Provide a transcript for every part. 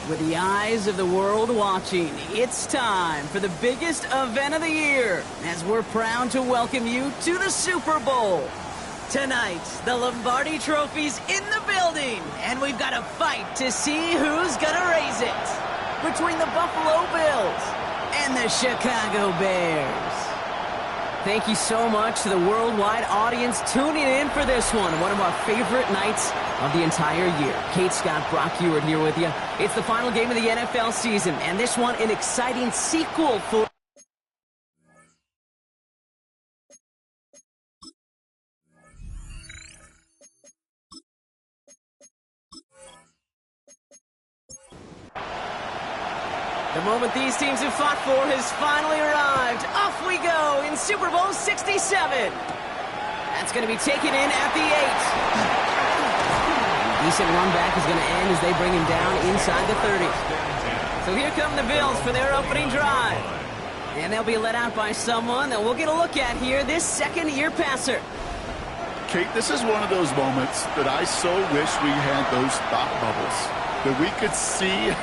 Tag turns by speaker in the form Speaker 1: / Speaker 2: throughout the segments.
Speaker 1: With the eyes of the world watching, it's time for the biggest event of the year as we're proud to welcome you to the Super Bowl. Tonight, the Lombardi Trophy's in the building, and we've got a fight to see who's gonna raise it between the Buffalo Bills and the Chicago Bears. Thank you so much to the worldwide audience tuning in for this one of our favorite nights of the entire year. Kate, Scott, Brock Ewart here with you. It's the final game of the NFL season, and this one an exciting sequel for... The moment these teams have fought for has finally arrived. Off we go in Super Bowl 67. That's going to be taken in at the 8. Decent run back is going to end as they bring him down inside the 30. So here come the Bills for their opening drive. And they'll be led out by someone that we'll get a look at here, this second-year passer.
Speaker 2: Kate, this is one of those moments that I so wish we had those thought bubbles, that we could see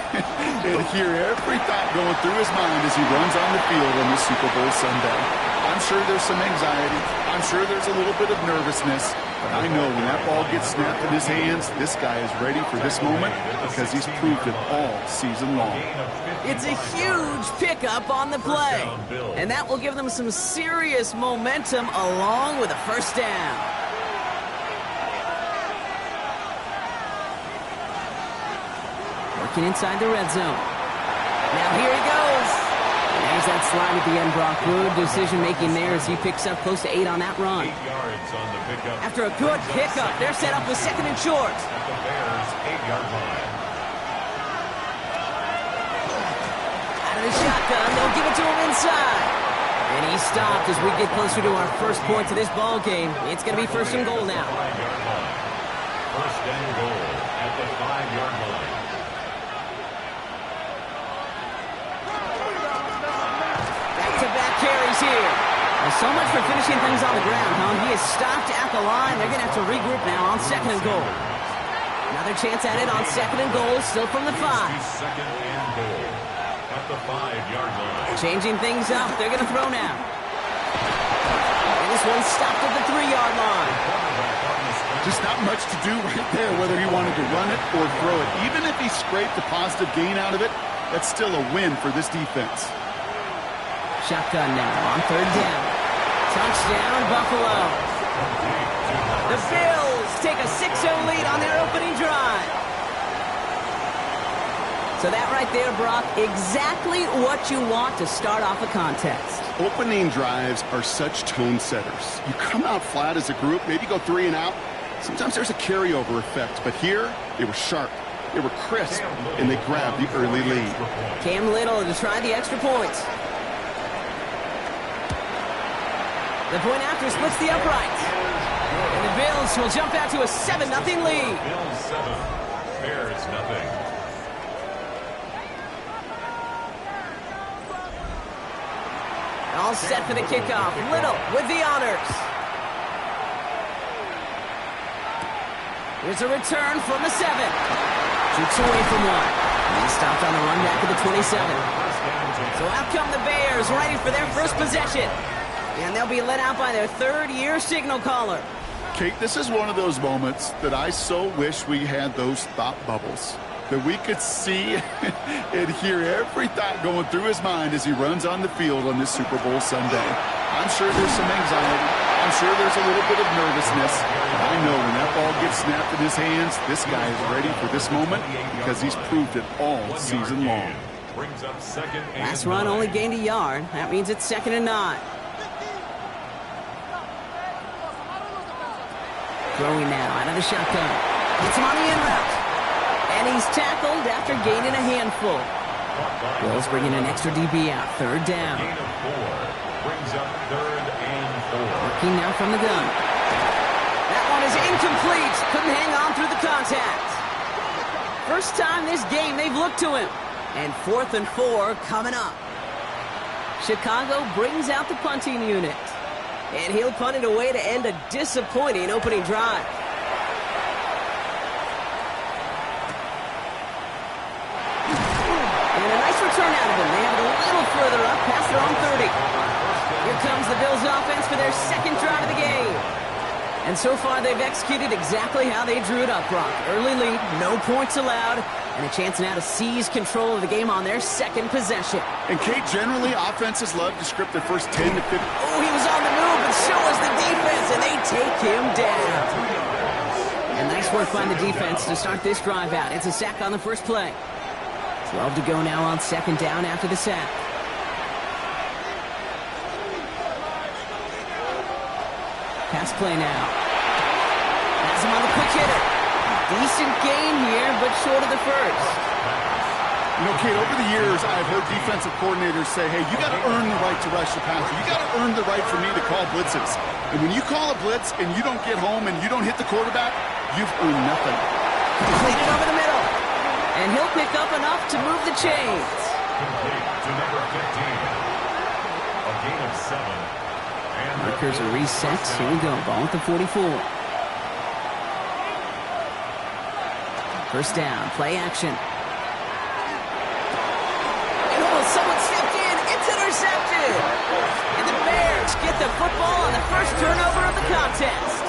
Speaker 2: and hear every thought going through his mind as he runs on the field on this Super Bowl Sunday. I'm sure there's some anxiety. I'm sure there's a little bit of nervousness. But I know when that ball gets snapped in his hands, this guy is ready for this moment because he's proved it all season long.
Speaker 1: It's a huge pickup on the play. And that will give them some serious momentum along with a first down. Working inside the red zone. Now here he goes. There's that slide at the end, Brock. Good decision-making there as he picks up close to 8 on that run.
Speaker 3: 8 yards on the pickup.
Speaker 1: After a good pickup, they're set up with second and short.
Speaker 3: At the Bears' 8-yard line.
Speaker 1: Out of the shotgun, they'll give it to him inside. And he stopped as we get closer to our first point to this ball game. It's going to be first and goal now.
Speaker 3: 5-yard line. First and goal at the 5-yard line.
Speaker 1: Carries here. Well, so much for finishing things on the ground, huh? He is stopped at the line. They're going to have to regroup now on second and goal. Another chance at it on second and goal, still from the 5.
Speaker 3: Second and goal at the 5-yard line.
Speaker 1: Changing things up. They're going to throw now. And this one's stopped at the 3-yard line.
Speaker 2: Just not much to do right there, whether he wanted to run it or throw it. Even if he scraped a positive gain out of it, that's still a win for this defense.
Speaker 1: Shotgun now on third down. Touchdown, Buffalo. The Bills take a 6-0 lead on their opening drive. So that right there, Brock, exactly what you want to start off a contest.
Speaker 2: Opening drives are such tone setters. You come out flat as a group, maybe go 3 and out. Sometimes there's a carryover effect, but here they were sharp, they were crisp, and they grabbed the early lead.
Speaker 1: Cam Little to try the extra points. The point after splits the uprights. And the Bills will jump out to a 7-0 lead.
Speaker 3: Bills 7, Bears nothing.
Speaker 1: All set for the kickoff. Little with the honors. Here's a return from the 7. Shoots away from 1. And he stopped on the run back at the 27. So out come the Bears, ready for their first possession. And they'll be let out by their third-year signal caller.
Speaker 2: Kate, this is one of those moments that I so wish we had those thought bubbles, that we could see and hear every thought going through his mind as he runs on the field on this Super Bowl Sunday. I'm sure there's some anxiety. I'm sure there's a little bit of nervousness. But I know when that ball gets snapped in his hands, this guy is ready for this moment because he's proved it all season long.
Speaker 3: Brings up second and
Speaker 1: Last run only gained a yard. That means it's 2nd and 9. Throwing now out of the shotgun. Gets him on the in route. And he's tackled after gaining a handful. Bills bringing an extra DB out. Third down.
Speaker 3: gain of 4. Brings up 3rd and 4.
Speaker 1: Working now from the gun. That one is incomplete. Couldn't hang on through the contact. First time this game they've looked to him. And 4th and 4 coming up. Chicago brings out the punting unit. And he'll punt it away to end a disappointing opening drive. turn out of them. They have it a little further up past their own 30. Here comes the Bills offense for their second drive of the game. And so far, they've executed exactly how they drew it up, Brock. Early lead, no points allowed, and a chance now to seize control of the game on their second possession.
Speaker 2: And, Kate, generally, offenses love to script their first 10 to 15.
Speaker 1: Oh, he was on the move, but so was the defense, and they take him down. And nice work by the defense to start this drive out. It's a sack on the first play. 12 to go now on second down after the sack. Pass play now. Has him on the quick hitter. Decent gain here, but short of the first.
Speaker 2: You know, Kate, over the years, I've heard defensive coordinators say, hey, you got to earn the right to rush the passer. You got to earn the right for me to call blitzes. And when you call a blitz and you don't get home and you don't hit the quarterback, you've earned nothing.
Speaker 1: Completed over the middle. And he'll pick up enough to move the chains.
Speaker 3: Complete to number 15. A gain of 7.
Speaker 1: Markers are reset. Here we go. Ball at the 44. First down. Play action. Oh, someone stepped in. It's intercepted. And the Bears get the football on the first turnover of the contest.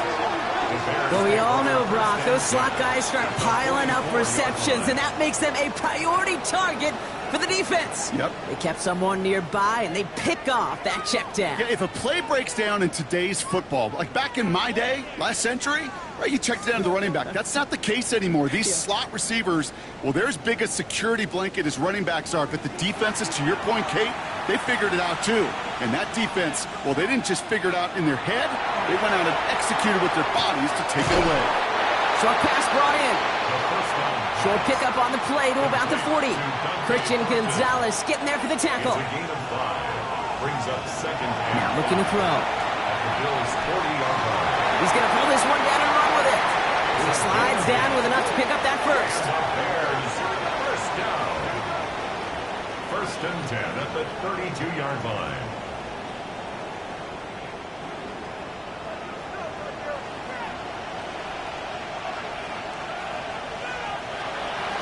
Speaker 1: Well, we all know, Brock, those slot guys start piling up receptions, and that makes them a priority target for the defense.
Speaker 2: Yep.
Speaker 1: They kept someone nearby, and they pick off that check down.
Speaker 2: Yeah, if a play breaks down in today's football, like back in my day, last century, right, you checked it down to the running back. That's not the case anymore. These slot receivers, well, they're as big a security blanket as running backs are, but the defenses, to your point, Kate, they figured it out too. And that defense, well, they didn't just figure it out in their head. They went out and executed with their bodies to take it away.
Speaker 1: Short pass brought in. Short pickup on the play to about the 40. Christian Gonzalez getting there for the tackle.
Speaker 3: Brings up second.
Speaker 1: Now looking to throw.
Speaker 3: At the Bills' 40-yard line.
Speaker 1: He's going to pull this one down and run with it. He slides down with enough to pick up that first.
Speaker 3: Bears, first down. First and 10 at the 32-yard line.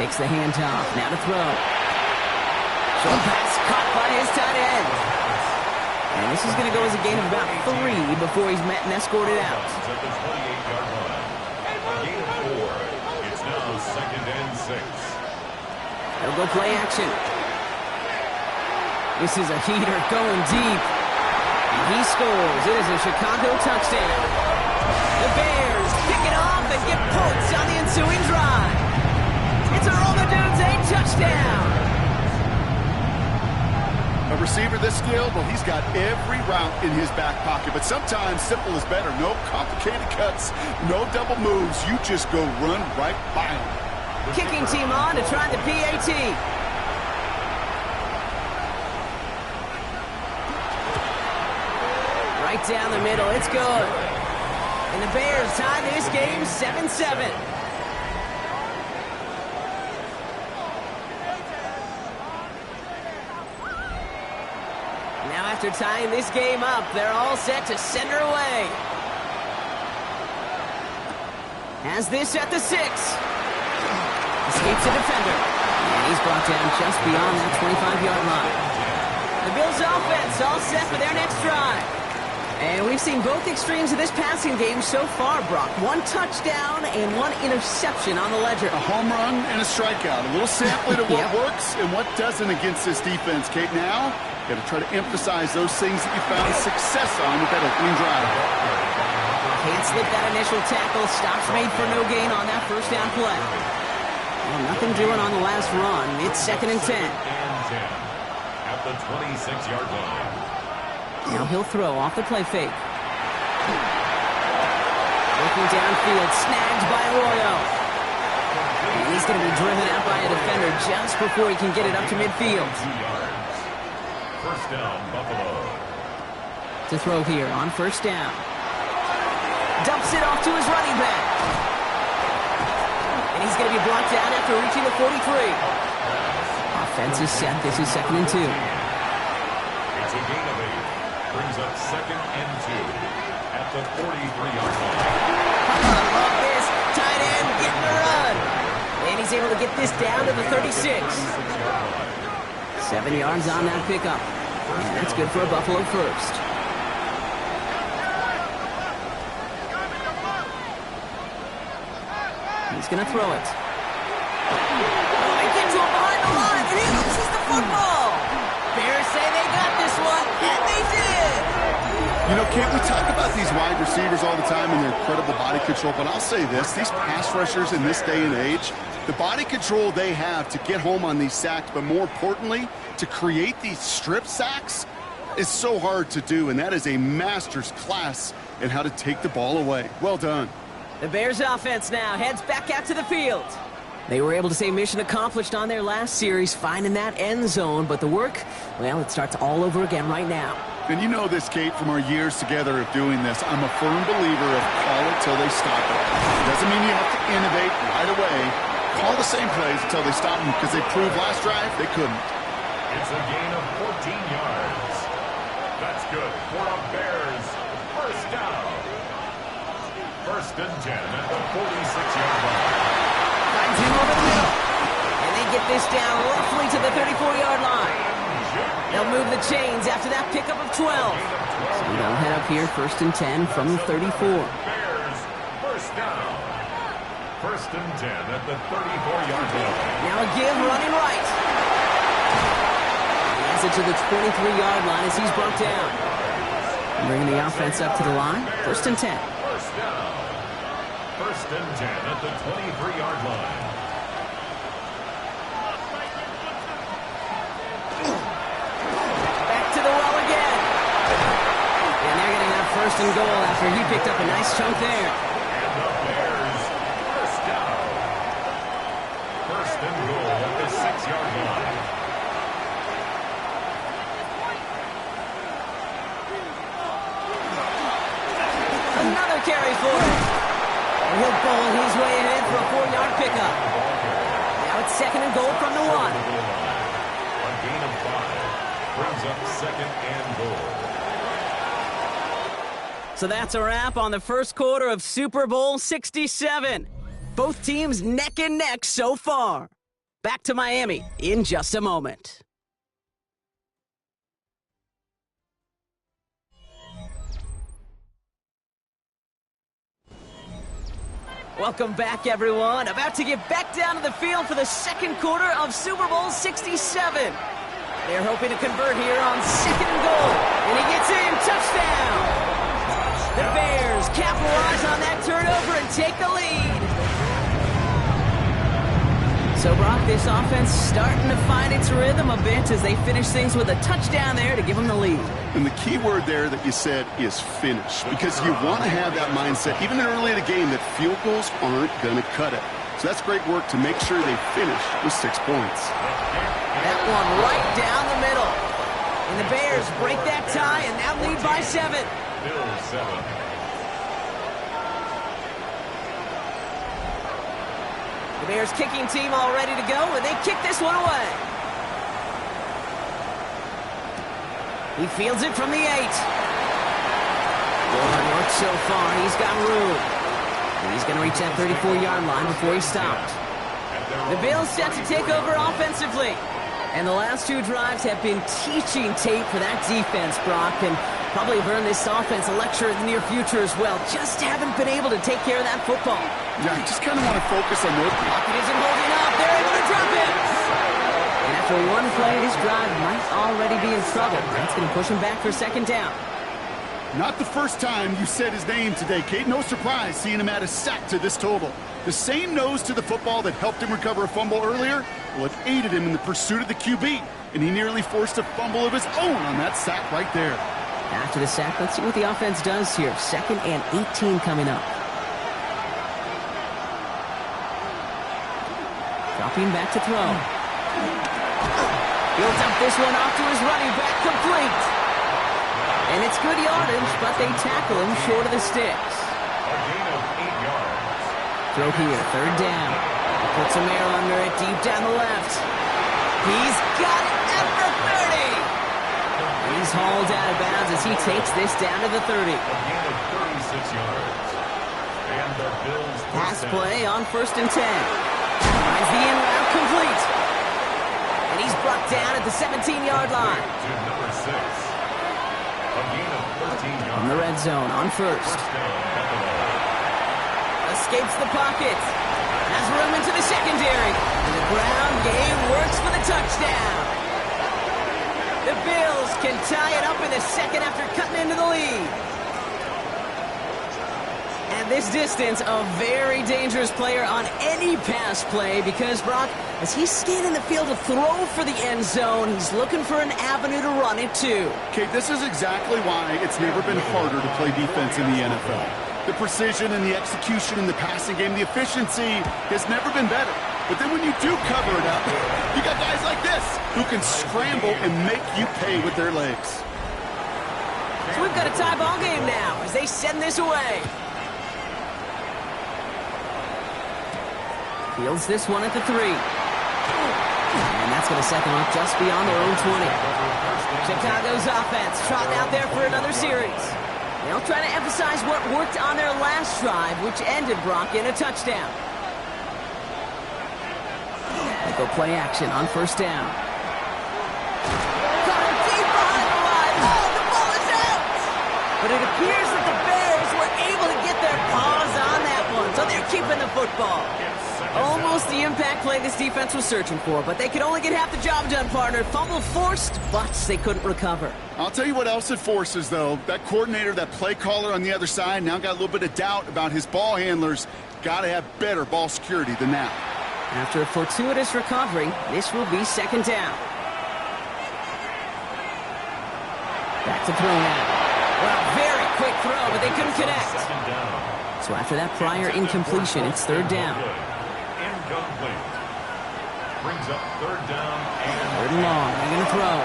Speaker 1: Takes the handoff. Now to throw. Short pass caught by his tight end. And this is going to go as a gain of about 3 before he's met and escorted out.
Speaker 3: At the 28-yard line. A gain of 4. It's now second and 6.
Speaker 1: They'll go play action. This is a heater going deep. And he scores. It is a Chicago touchdown. The Bears pick it off and get points on the ensuing drive. It's a Romadunze touchdown.
Speaker 2: A receiver this skilled, well, he's got every route in his back pocket. But sometimes simple is better. No complicated cuts, no double moves. You just go run right by him.
Speaker 1: Kicking team on to try the PAT. Right down the middle. It's good. And the Bears tie this game 7-7. Now after tying this game up, they're all set to send her away. Has this at the 6. Escapes a defender. And he's brought down just beyond that 25-yard line. The Bills offense all set for their next drive. And we've seen both extremes of this passing game so far, Brock. 1 touchdown and 1 interception on the ledger.
Speaker 2: A home run and a strikeout. A little sampling of what works and what doesn't against this defense. Kate, now got to try to emphasize those things that you found success on with that opening drive.
Speaker 1: Can't slip that initial tackle. Stops made for no gain on that first down play. Well, nothing doing on the last run. It's second and 10.
Speaker 3: At the 26-yard line.
Speaker 1: Now he'll throw off the play fake. Working downfield, snagged by Arroyo. And he's going to be driven out by a defender just before he can get it up to midfield.
Speaker 3: 2 yards. First down, Buffalo.
Speaker 1: To throw here on first down. Dumps it off to his running back. And he's going to be brought down after reaching the 43. Offense is set. This is second and 2.
Speaker 3: It's a gain of 8. Brings up second and 2 at the 43-yard line.
Speaker 1: I love this. Tight end getting the run. And he's able to get this down to the 36. 7 yards on that pickup. And that's good for a Buffalo first. He's going to throw it. Oh, he gets him behind the line, and he loses the football. Bears say they got this one, and they did.
Speaker 2: You know, Kate, we talk about these wide receivers all the time and their incredible body control, but I'll say this, these pass rushers in this day and age, the body control they have to get home on these sacks, but more importantly, to create these strip sacks is so hard to do, and that is a master's class in how to take the ball away. Well done.
Speaker 1: The Bears offense now heads back out to the field. They were able to say mission accomplished on their last series, finding that end zone, but the work, well, it starts all over again right now.
Speaker 2: And you know this, Kate, from our years together of doing this. I'm a firm believer of call it till they stop it. It doesn't mean you have to innovate right away. Call the same plays until they stop them, because they proved last drive they couldn't.
Speaker 3: It's a gain of 14 yards. That's good for a Bears first down. First and 10 at the 46-yard line.
Speaker 1: Finds him over the middle. And they get this down roughly to the 34-yard line. They'll move the chains after that pickup of 12. So they'll head up here, first and 10 from the 34.
Speaker 3: Bears first down. First and 10 at the 34-yard line.
Speaker 1: Now a give running right. He has it to the 23-yard line as he's brought down. Bringing the offense up to the line, first and 10.
Speaker 3: First down. First and 10 at the 23-yard line.
Speaker 1: Back to the well again. And they're going to have first and goal after he picked up a nice chunk there.
Speaker 3: And the Bears first down. First and goal at the 6-yard line.
Speaker 1: Another carry for him. And he'll bowl his way ahead for a 4-yard pickup. Now it's second and goal from the 1.
Speaker 3: A gain of 5 brings up second and goal.
Speaker 1: So that's a wrap on the first quarter of Super Bowl 67. Both teams neck and neck so far. Back to Miami in just a moment. Welcome back, everyone. About to get back down to the field for the second quarter of Super Bowl 67. They're hoping to convert here on second and goal. And he gets in. Touchdown! The Bears capitalize on that turnover and take the lead. So, Brock, this offense starting to find its rhythm a bit as they finish things with a touchdown there to give them the lead.
Speaker 2: And the key word there that you said is finish, because you want to have that mindset, even early in the game, that field goals aren't going to cut it. So that's great work to make sure they finish with 6 points.
Speaker 1: That one right down the middle. And the Bears break that tie and now lead by 7.
Speaker 3: Bills 7.
Speaker 1: The Bears kicking team all ready to go, and they kick this one away. He fields it from the 8. Good work so far. He's got room. And he's going to reach that 34-yard line before he stopped. The Bills set to take over offensively. And the last 2 drives have been teaching tape for that defense, Brock, and probably have earned this offense a lecture in the near future as well. Just haven't been able to take care of that football.
Speaker 2: Yeah, I just kind of want to focus on those.
Speaker 1: Pocket isn't holding up. They're able to drop it. And after one play, this drive might already be in trouble. That's going to push him back for second down.
Speaker 2: Not the first time you said his name today, Kate. No surprise seeing him add a sack to this total. The same nose to the football that helped him recover a fumble earlier, well, it aided him in the pursuit of the QB, and he nearly forced a fumble of his own on that sack right there.
Speaker 1: After the sack, let's see what the offense does here. Second and 18 coming up. Dropping back to throw. He'll dump this one off to his running back, complete. And it's good yardage, but they tackle him short of the sticks.
Speaker 3: A gain of 8 yards.
Speaker 1: Throw here, third down. Puts some air under it, deep down the left. He's got it at the 30. And he's hauled out of bounds as he takes this down to the 30.
Speaker 3: A gain of 36 yards. And the Bills
Speaker 1: Pass play on first and 10. Finds the in route complete. And And he's brought down at the 17-yard line.
Speaker 3: To number 6. A gain of 13 yards.
Speaker 1: In the red zone on first.
Speaker 3: First down, Buffalo.
Speaker 1: Escapes the pocket. Has room into the secondary. And the ground game works for the touchdown. The Bills can tie it up in the second after cutting into the lead. At this distance, a very dangerous player on any pass play because, Brock, as he's scanning the field to throw for the end zone, he's looking for an avenue to run it to.
Speaker 2: Kate, this is exactly why it's never been harder to play defense in the NFL. The precision and the execution in the passing game, the efficiency has never been better. But then when you do cover it up, you got guys like this who can scramble and make you pay with their legs.
Speaker 1: So we've got a tie ball game now as they send this away. Fields this one at the 3. And that's going to set them up just beyond their own 20. Chicago's offense trotting out there for another series. They'll try to emphasize what worked on their last drive, which ended, Brock, in a touchdown. They go play action on first down. Got him deep behind the line. Oh, the ball is out! But it appears that the Bears were able to get their paws on that one, so they're keeping the football. Almost the impact play this defense was searching for, but they could only get half the job done, partner. Fumble forced, but they couldn't recover.
Speaker 2: I'll tell you what else it forces, though. That coordinator, that play caller on the other side, now got a little bit of doubt about his ball handlers. Got to have better ball security than that.
Speaker 1: After a fortuitous recovery, this will be second down. Back to throw now. Well, very quick throw, but they couldn't connect.
Speaker 3: Second down.
Speaker 1: So after that prior incompletion, it's third down.
Speaker 3: Incomplete. Brings up third down and
Speaker 1: Third and long. They're going to throw.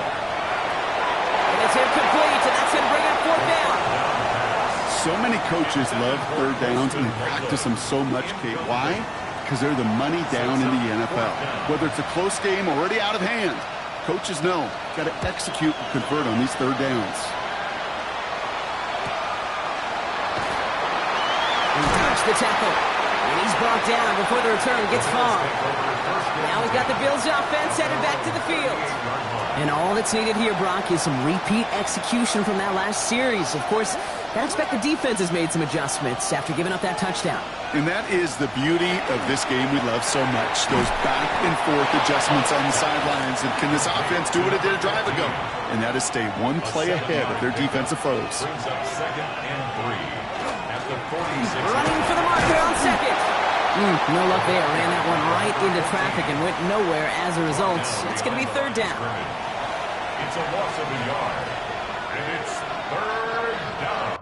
Speaker 1: And it's incomplete, and that's going to bring up fourth down.
Speaker 2: So many coaches love third downs and practice them so much, Kate. Why? Because they're the money down in the NFL. Whether it's a close game already out of hand, coaches know got to execute and convert on these third downs.
Speaker 1: And dodged the tackle. And he's brought down before the return gets far. Now we've got the Bills offense headed back to the field. And all that's needed here, Brock, is some repeat execution from that last series. Of course, I expect the defense has made some adjustments after giving up that touchdown.
Speaker 2: And that is the beauty of this game we love so much. Those back and forth adjustments on the sidelines. And can this offense do what it did a drive ago? And that is stay one play ahead of their defensive foes.
Speaker 3: brings up second and 3 at the 46.
Speaker 1: Running for the marker on second. No luck there. Ran that one right into traffic and went nowhere as a result. It's going to be third down.
Speaker 3: It's a loss of a yard. And it's third down.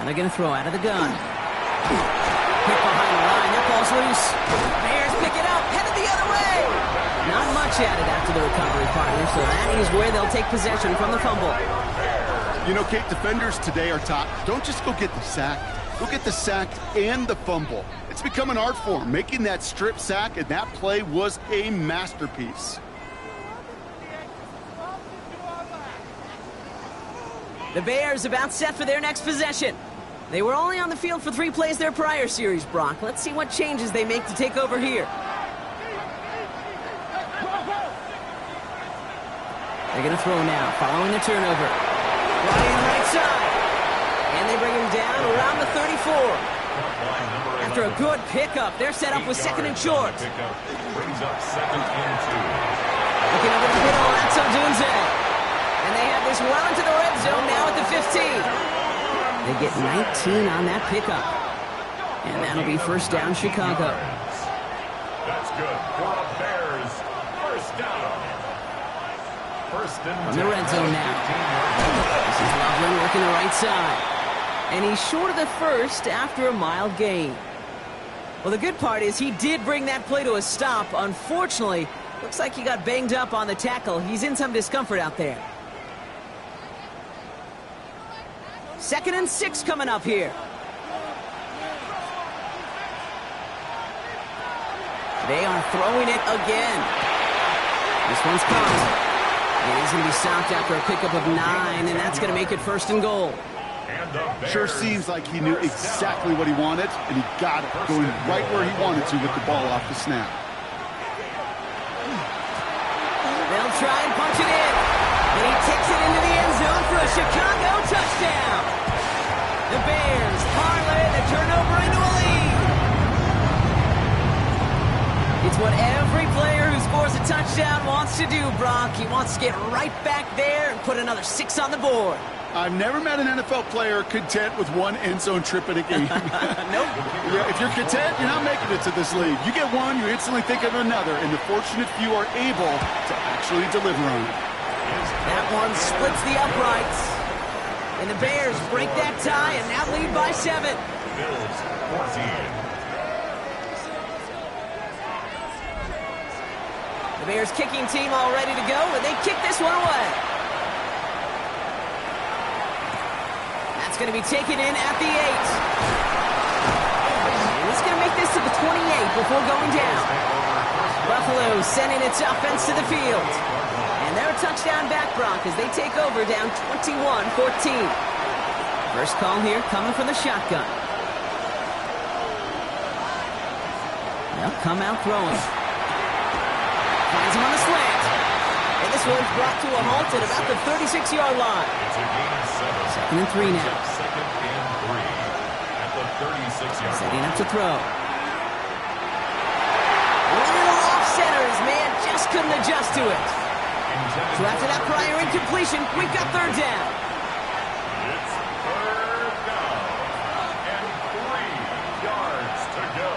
Speaker 1: Now they're going to throw out of the gun. Hit behind the line. That ball's loose. Bears pick it up. Headed the other way. Not much added after the recovery, partner, so that is where they'll take possession from the fumble.
Speaker 2: You know, Kate, defenders today are taught, don't just go get the sack. Go get the sack and the fumble. It's become an art form. Making that strip sack, and that play was a masterpiece.
Speaker 1: The Bears about set for their next possession. They were only on the field for 3 plays their prior series, Brock. Let's see what changes they make to take over here. They're going to throw now, following the turnover. Running right side. And they bring him down around the 34. After a good pickup, they're set up with 2nd and short.
Speaker 3: Brings up 2nd and 2.
Speaker 1: Looking over the middle, that's Odunze. And they have this well into the red zone now at the 15. They get 19 on that pickup. And that'll be first down, Chicago.
Speaker 3: That's good for the Bears. First down. First and 10.
Speaker 1: From the red zone now. This is Loveland working the right side. And he's short of the first after a mild gain. Well, the good part is he did bring that play to a stop. Unfortunately, looks like he got banged up on the tackle. He's in some discomfort out there. 2nd and 6 coming up here. They are throwing it again. This one's caught. And he's going to be stopped after a pickup of 9, and that's going to make it 1st and goal.
Speaker 2: Sure seems like he knew exactly what he wanted, and he got it, going right where he wanted to with the ball off the snap.
Speaker 1: They'll try and punch it in. And he takes it into the end zone for a Chicago touchdown. The Bears parlay the turnover into a lead. It's what every player who scores a touchdown wants to do, Brock. He wants to get right back there and put another 6 on the board.
Speaker 2: I've never met an NFL player content with one end zone trip in a game.
Speaker 1: Nope.
Speaker 2: Yeah, if you're content, you're not making it to this league. You get one, you instantly think of another, and the fortunate few are able to actually deliver on it.
Speaker 1: That one splits the uprights. And the Bears break that tie and now lead by 7.
Speaker 3: Bills 14.
Speaker 1: The Bears kicking team all ready to go, and they kick this one away. That's going to be taken in at the 8. And it's going to make this to the 28 before going down. Buffalo sending its offense to the field. And they're a touchdown back, Brock, as they take over down 21-14. First call here coming from the shotgun. They'll come out throwing. Finds him on the slant. And this one's brought to a halt at about the 36-yard line.
Speaker 3: It's a gain of 7.
Speaker 1: 2nd and 3 now.
Speaker 3: 2nd and 3 at the 36-yard line.
Speaker 1: Setting up to throw. A little off center. His man just couldn't adjust to it. So after that prior incompletion, we've got 3rd down.
Speaker 3: It's 3rd down and 3 yards to go.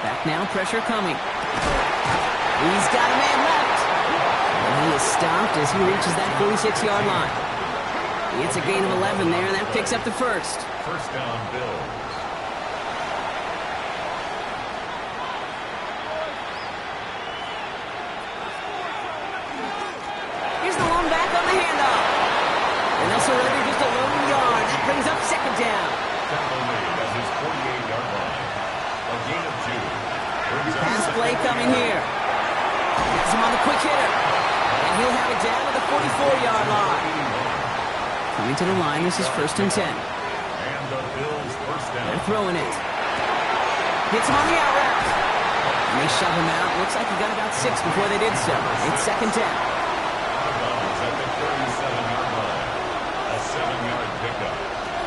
Speaker 1: Back now, pressure coming. He's got a man left. And he is stopped as he reaches that 46-yard line. It's a gain of 11 there, and that picks up the first.
Speaker 3: First down, Bills.
Speaker 1: Here's the one back on the handoff. And they'll surrender just a lone yard. That brings up 2nd down.
Speaker 3: Tampa lead at his 48-yard line. A gain of 2.
Speaker 1: Pass play coming here. Has him on the quick hitter. And he'll have it down to the 44-yard line. Coming to the line, this is 1st and 10.
Speaker 3: And the Bills first down.
Speaker 1: They're throwing it. Hits him on the out route. And they shove him out. Looks like he got about 6 before they did so. It's 2nd down.
Speaker 3: Out at the 37-yard line. A 7-yard pickup.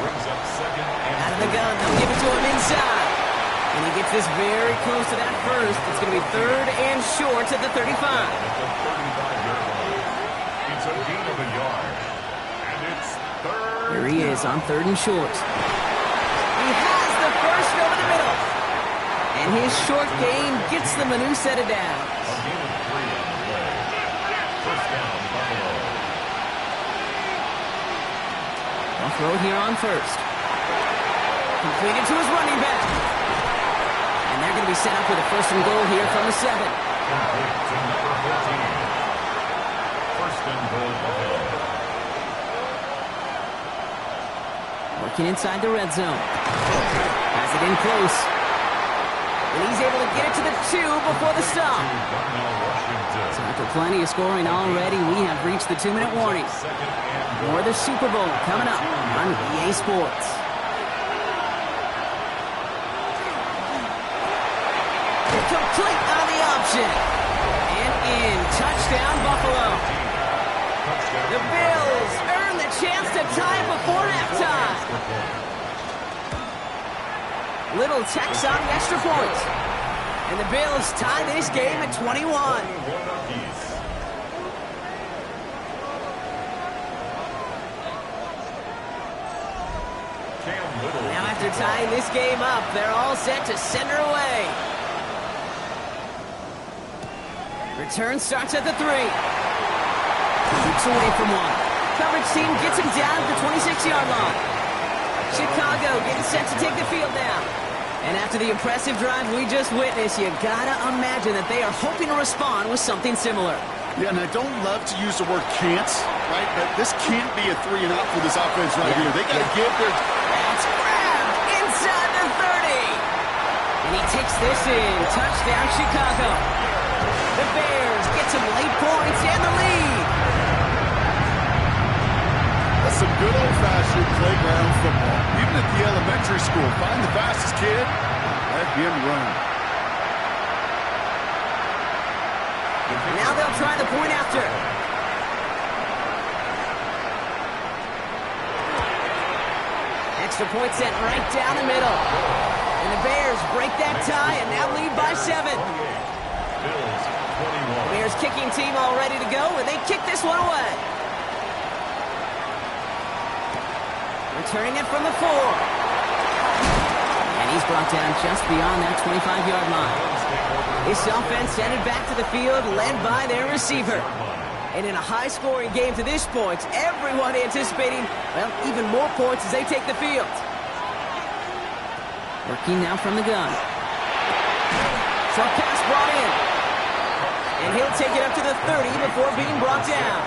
Speaker 3: Brings up 2nd and
Speaker 1: Out of the gun. They'll give it to him inside. And he gets this very close to that first. It's going to be 3rd and short at the 35.
Speaker 3: at the 35-yard line. It's a gain of a yard. And it's 3rd.
Speaker 1: Here he is on 3rd and short. He has the first over the middle. And his short gain gets them a new set of downs.
Speaker 3: A gain of 3 on the play. First down, Buffalo.
Speaker 1: throw here on first. Completed to his running back. And they're going to be set up with a first and goal here from the 7.
Speaker 3: Complete to number 14. First and goal, Buffalo.
Speaker 1: Working inside the red zone. Has it in close. And he's able to get it to the 2 before the stop. So after plenty of scoring already, we have reached the 2-minute warning. More the Super Bowl coming up on EA Sports. Complete on the option. And in. Touchdown, Buffalo. The Bills earn the chance to tie it before halftime. Little Tex on the extra point. And the Bills tie this game at 21. Now after tying this game up, they're all set to send her away. Return starts at the 3. Keeps away from one. Coverage team gets him down at the 26-yard line. Chicago getting set to take the field now. And after the impressive drive we just witnessed, you gotta imagine that they are hoping to respond with something similar.
Speaker 2: Yeah, and I don't love to use the word can't, right? But this can't be a 3 and out for this offense right here. They gotta give their...
Speaker 1: That's grabbed inside the 30. And he takes this in. Touchdown, Chicago. The Bears get some late points and the lead.
Speaker 2: That's some good old-fashioned playground football. Even at the elementary school, find the fastest kid, let him run.
Speaker 1: Now they'll try the point after. Extra point sent right down the middle. And the Bears break that tie and now lead by 7. The Bears kicking team all ready to go, and they kick this one away. Returning it from the 4. And he's brought down just beyond that 25-yard line. This offense headed back to the field, led by their receiver. And in a high-scoring game to this point, everyone anticipating, well, even more points as they take the field. Working now from the gun. Short pass brought in. And he'll take it up to the 30 before being brought down.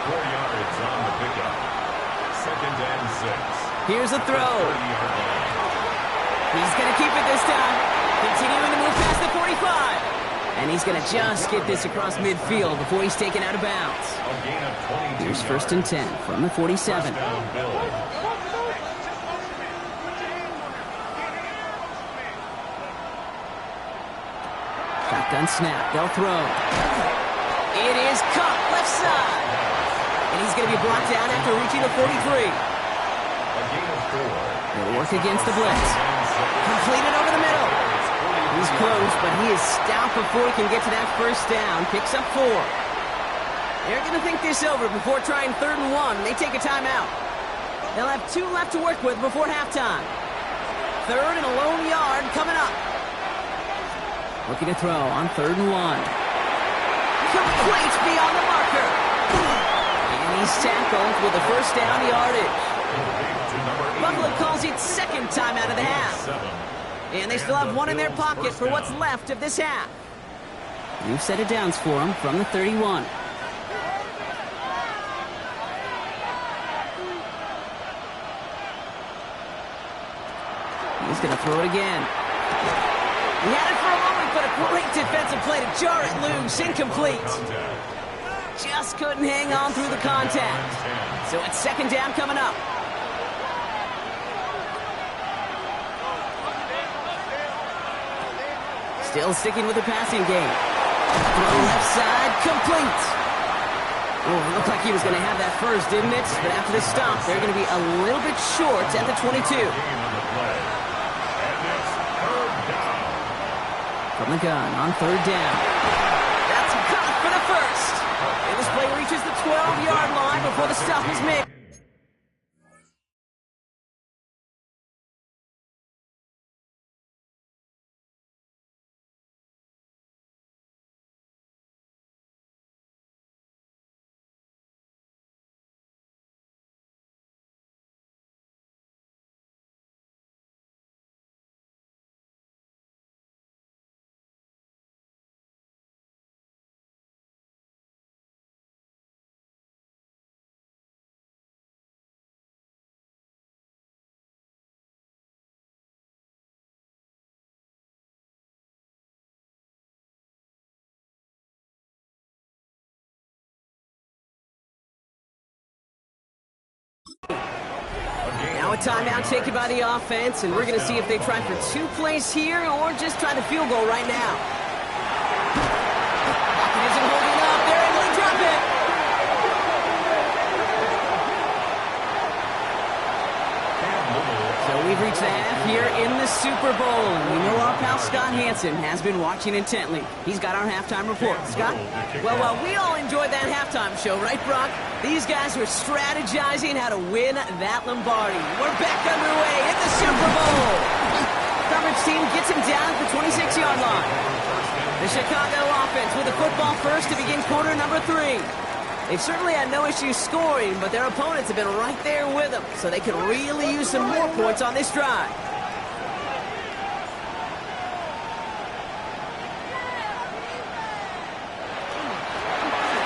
Speaker 3: 4 yards on the pickup. Second and 6.
Speaker 1: Here's a throw. He's going to keep it this time. Continuing to move past the 45. And he's going to just get this across midfield before he's taken out of bounds. Here's first and 10 from the 47. Shotgun snap. They'll throw. It is caught left side. And he's going to be brought down after reaching the 43. They'll work against the blitz. Completed over the middle. He's close, but he is stout before he can get to that first down. Picks up 4. They're going to think this over before trying 3rd and 1. They take a timeout. They'll have 2 left to work with before halftime. 3rd and a lone yard coming up. Looking to throw on 3rd and 1. Complete beyond the marker. And he's tackled with the first down yardage. Buffalo calls it second time out of the half. And they still have 1 in their pocket for what's left of this half. New set of downs for him from the 31. He's going to throw it again. He had it for a moment, but a great defensive play to jar it loose. Incomplete. Just couldn't hang on through the contact. So it's second down coming up. Still sticking with the passing game. Throw left side, complete. Oh, it looked like he was going to have that first, didn't it? But after the stop, they're going to be a little bit short at the 22. From the gun on 3rd down. That's caught for the first. And this play reaches the 12-yard line before the stop is made. Now a timeout taken by the offense, and we're going to see if they try for 2 plays here or just try the field goal right now. Lockett isn't holding up. They're able to drop it. So we've reached the half here in the Super Bowl, and we know our pal Scott Hansen has been watching intently. He's got our halftime report. Scott? Well, we all enjoyed that halftime show, right, Brock? These guys were strategizing how to win that Lombardi. We're back underway in the Super Bowl. Coverage team gets him down at the 26-yard line. The Chicago offense with the football first to begin quarter number 3. They've certainly had no issues scoring, but their opponents have been right there with them, so they could really use some more points on this drive.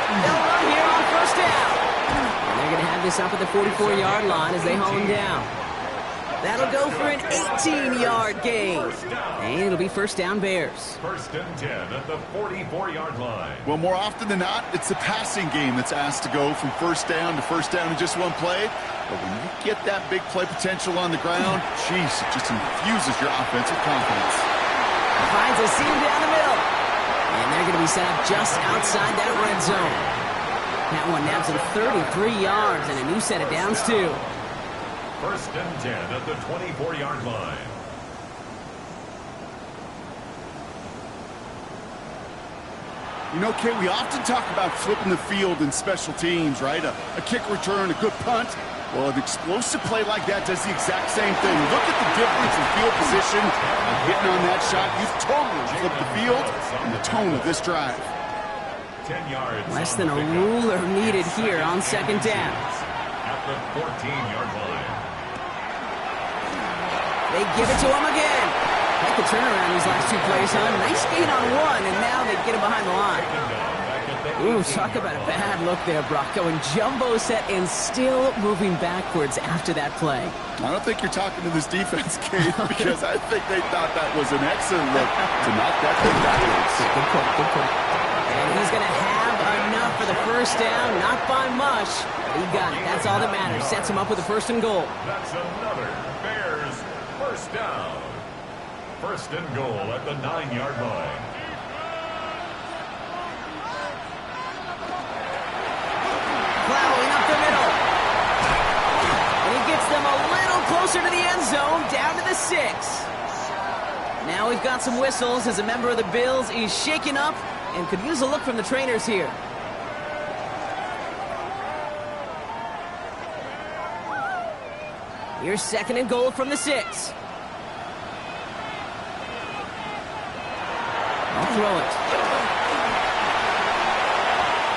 Speaker 1: They'll run here on first down. And they're going to have this up at the 44-yard line as they haul him down. That'll go for an 18-yard gain. And it'll be first down Bears.
Speaker 3: First and 10 at the 44-yard line.
Speaker 2: Well, more often than not, it's the passing game that's asked to go from first down in just one play. But when you get that big play potential on the ground, geez, it just infuses your offensive confidence.
Speaker 1: Finds a seam down the middle. And they're going to be set up just outside that red zone. That one nabs him 33 yards and a new set of downs, too.
Speaker 3: First and 10 at the 24-yard line.
Speaker 2: You know, Kate, we often talk about flipping the field in special teams, right? A kick return, a good punt. Well, an explosive play like that does the exact same thing. Look at the difference in field position. Hitting on that shot, you've totally flipped the field and the tone of this drive.
Speaker 3: 10 yards.
Speaker 1: Less than a ruler needed here on second down.
Speaker 3: At the 14-yard line.
Speaker 1: They give it to him again. Like the turnaround these last 2 plays, huh? Nice gain on one, and now they get him behind the line. Ooh, talk about a bad look there, Brock. Going jumbo set and still moving backwards after that play.
Speaker 2: I don't think you're talking to this defense, Kate, because I think they thought that was an excellent look to knock that thing backwards.
Speaker 1: Good point. And he's going to have enough for the first down. Not by much, but he got it. That's all that matters. Sets him up with a first and goal.
Speaker 3: That's another Bears first down. First and goal at the 9-yard line.
Speaker 1: Plowing up the middle. And he gets them a little closer to the end zone, down to the 6. Now we've got some whistles as a member of the Bills is shaken up and could use a look from the trainers here. Here's second and goal from the 6. I'll throw it.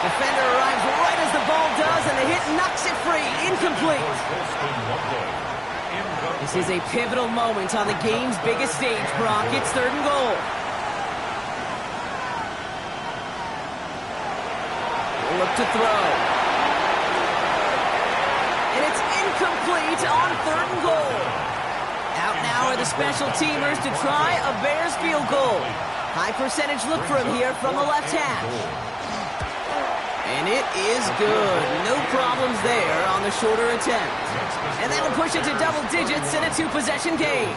Speaker 1: Defender arrives right as the ball does, and the hit knocks it free. Incomplete. This is a pivotal moment on the game's biggest stage, Brock. It's third and goal. Look to throw. And it's incomplete on third and goal. Out now are the special teamers to try a Bears field goal. High percentage look for him here from the left hash. And it is good. No problems there on the shorter attempt. And that'll push it to double digits in a 2-possession game.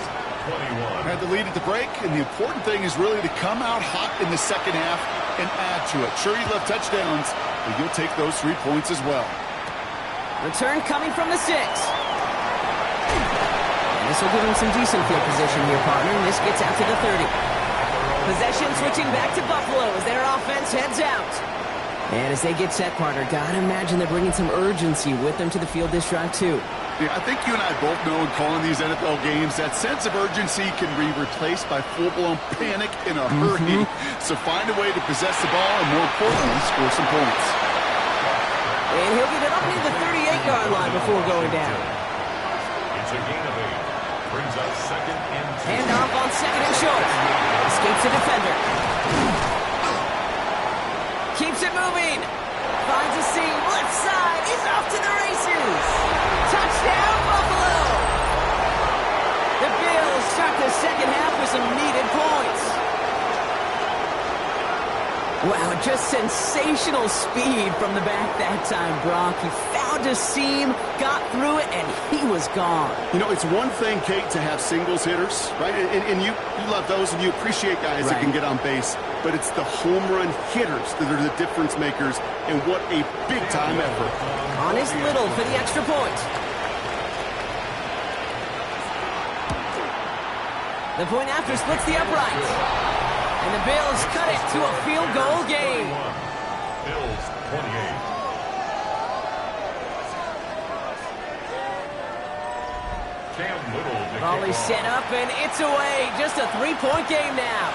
Speaker 2: Had the lead at the break, and the important thing is really to come out hot in the second half and add to it. Sure, you love touchdowns, but you'll take those 3 points as well.
Speaker 1: Return coming from the 6. And this will give him some decent field position here, partner, and this gets out to the 30. Possession switching back to Buffalo as their offense heads out. And as they get set, partner, gotta imagine they're bringing some urgency with them to the field this drive, too.
Speaker 2: Yeah, I think you and I both know in calling these NFL games that sense of urgency can be replaced by full-blown panic in a hurry. So find a way to possess the ball and, more importantly, score some points.
Speaker 1: And he'll get it up near the 38-yard line before going down.
Speaker 3: It's a gain of 8. Brings up second and 2.
Speaker 1: Hand off on second and short. Escapes the defender. Keeps it moving. Finds a seam. Left side. He's off to the races. Touchdown, Buffalo. The Bills start the second half with some needed points. Wow, just sensational speed from the back that time, Brock. He found a seam, got through it, and he was gone.
Speaker 2: You know, it's one thing, Kate, to have singles hitters, right? And you love those, and you appreciate guys that can get on base. But it's the home run hitters that are the difference makers, and what a big-time effort.
Speaker 1: On his Little for the extra point. The point after splits the upright. And the Bills cut it to a field goal game.
Speaker 3: Bills 28. Cam Little.
Speaker 1: Volley set up, and it's away. Just a three-point game now.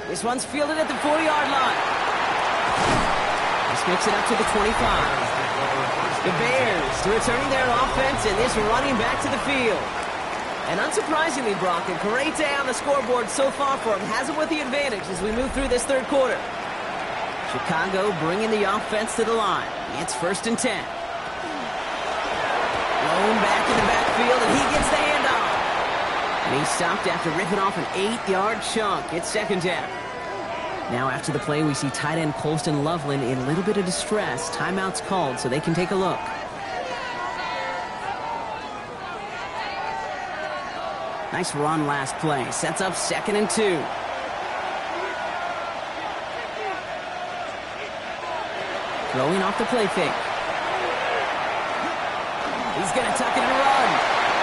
Speaker 1: This one's fielded at the 40-yard line. This makes it up to the 25. The Bears returning their offense, and this running back to the field. And unsurprisingly, Brock, a great day on the scoreboard so far for him. Has it with the advantage as we move through this third quarter. Chicago bringing the offense to the line. It's 1st and 10. Blown back in the backfield, and he gets the handoff. And he's stopped after ripping off an 8-yard chunk. It's 2nd down. Now after the play, we see tight end Colston Loveland in a little bit of distress. Timeout's called, so they can take a look. Nice run last play. Sets up 2nd and 2. Throwing off the play fake. He's going to tuck it and run.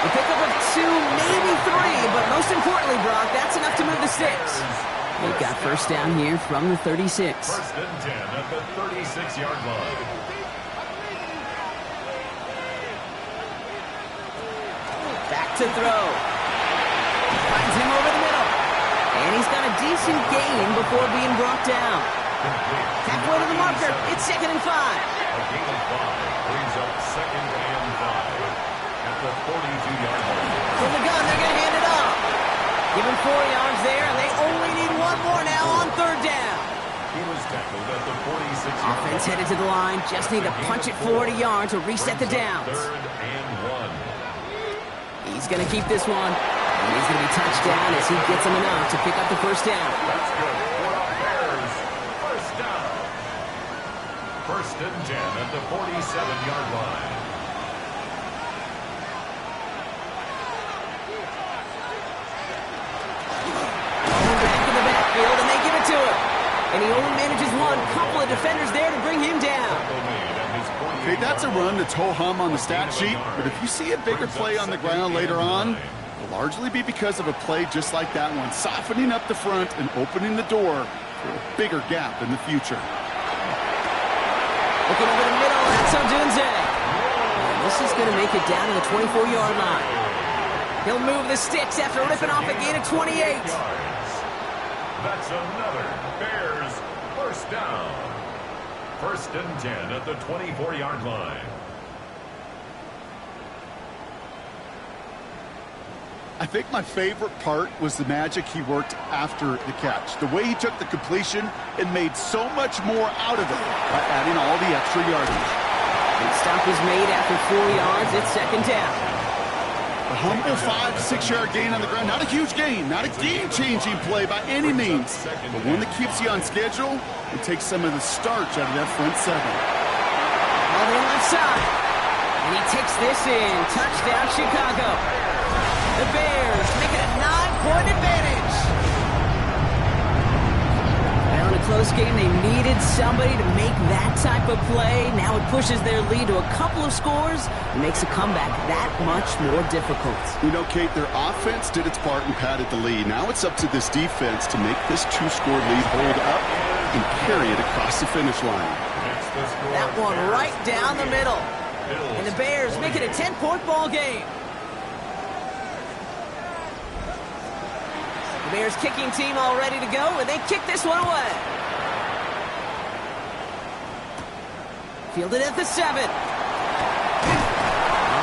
Speaker 1: A pickup of 2, maybe 3, but most importantly, Brock, that's enough to move the sticks. They've got 1st down here from the 36.
Speaker 3: 1st and 10 at the 36-yard line.
Speaker 1: Back to throw. Finds him over the middle. And he's got a decent gain before being brought down. Halfway to the marker. It's 2nd and 5.
Speaker 3: A gain of 5 brings up 2nd and 5 at the 42-yard line.
Speaker 1: From the gun, they're going to hand it off. Give him 4 yards there, and they only need 1 more now on 3rd down.
Speaker 3: He was tackled at the 46-yard line.
Speaker 1: Offense headed to the line. Just need to punch it 40 yards to reset the downs.
Speaker 3: 3rd and 1.
Speaker 1: He's going to keep this one. And he's going to be touched down as he gets him enough to pick up the 1st down.
Speaker 3: That's good for the Bears. 1st down. 1st and 10 at the 47-yard line.
Speaker 1: Back in the backfield, and they give it to him. And he only manages one. Couple of defenders there to bring him down.
Speaker 2: Okay, that's a run that's ho-hum on the stat sheet, but if you see a bigger play on the ground later on, it'll largely be because of a play just like that one, softening up the front and opening the door for a bigger gap in the future.
Speaker 1: Looking over the middle, that's Odunze. And this is going to make it down to the 24-yard line. He'll move the sticks after ripping off a gain of 28.
Speaker 3: That's another Bears 1st down. 1st and 10 at the 24-yard line.
Speaker 2: I think my favorite part was the magic he worked after the catch. The way he took the completion and made so much more out of it by adding all the extra yardage.
Speaker 1: Big stop was made after 4 yards. It's 2nd down.
Speaker 2: A humble 5 to 6 yard gain on the ground. Not a huge gain, not a game-changing play by any means, but one that keeps you on schedule and takes some of the starch out of that front 7.
Speaker 1: All the left side. And he takes this in. Touchdown, Chicago. The Bears make it a 9-point advantage. Well, in a close game, they needed somebody to make that type of play. Now it pushes their lead to a couple of scores and makes a comeback that much more difficult.
Speaker 2: You know, Kate, their offense did its part and padded the lead. Now it's up to this defense to make this 2-score lead hold up and carry it across the finish line.
Speaker 1: That one right down the middle. And the Bears make it a 10-point ball game. The Bears kicking team all ready to go, and they kick this one away. Fielded at the 7. All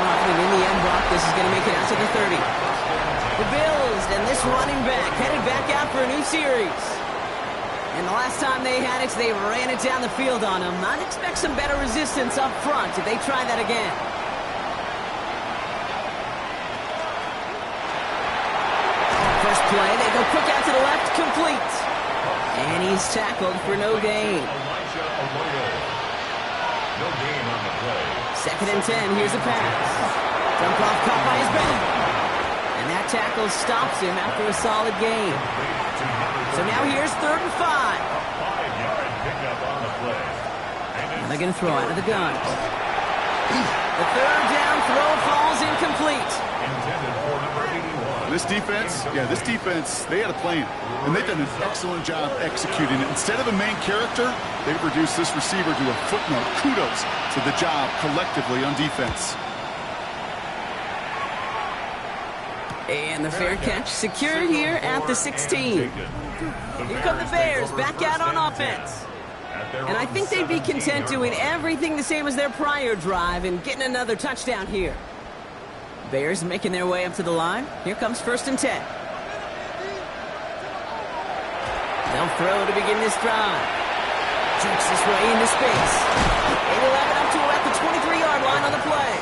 Speaker 1: right, and in the end, Brock, this is going to make it out to the 30. The Bills and this running back headed back out for a new series. And the last time they had it, they ran it down the field on him. I'd expect some better resistance up front if they try that again. First play, they go quick out to the left, complete. And he's tackled for no gain.
Speaker 3: Elijah Arroyo. No gain on the play.
Speaker 1: 2nd and 10. Here's a pass. Dump off caught by his back. And that tackle stops him after a solid gain. So now here's 3rd and 5.
Speaker 3: A 5-yard pickup on the play.
Speaker 1: And they're going to throw out of the gun. The 3rd down throw falls incomplete.
Speaker 3: Intended for number 81.
Speaker 2: This defense, they had a plan, and they've done an excellent job executing it. Instead of a main character, they've reduced this receiver to a footnote. Kudos to the job collectively on defense.
Speaker 1: And the fair catch secured here at the 16. Here come the Bears back out on offense. And I think they'd be content doing everything the same as their prior drive and getting another touchdown here. Bears making their way up to the line. Here comes 1st and 10. They'll throw to begin this drive. Jukes his way into space. They will have it up to at the 23-yard line on the play.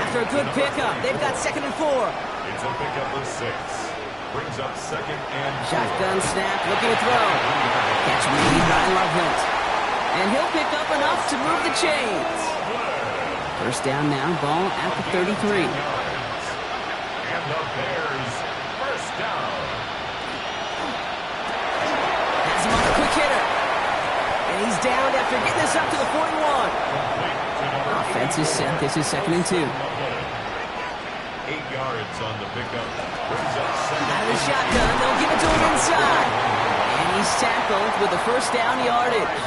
Speaker 1: After a good pickup, they've got 2nd and 4.
Speaker 3: It's a pickup of 6. Brings up 2nd and 4.
Speaker 1: Shotgun snap, looking to throw. Catch made by Loveland. And he'll pick up enough to move the chains. 1st down now, ball at the 33.
Speaker 3: And the Bears, 1st down.
Speaker 1: Has him on the quick hitter. And he's down after getting this up to the 41. Offense is set. This is 2nd and 2.
Speaker 3: 8 yards on the pickup. Brings up 2nd.
Speaker 1: Out of the shotgun, they'll give it to him inside. And he's tackled with the 1st down yardage.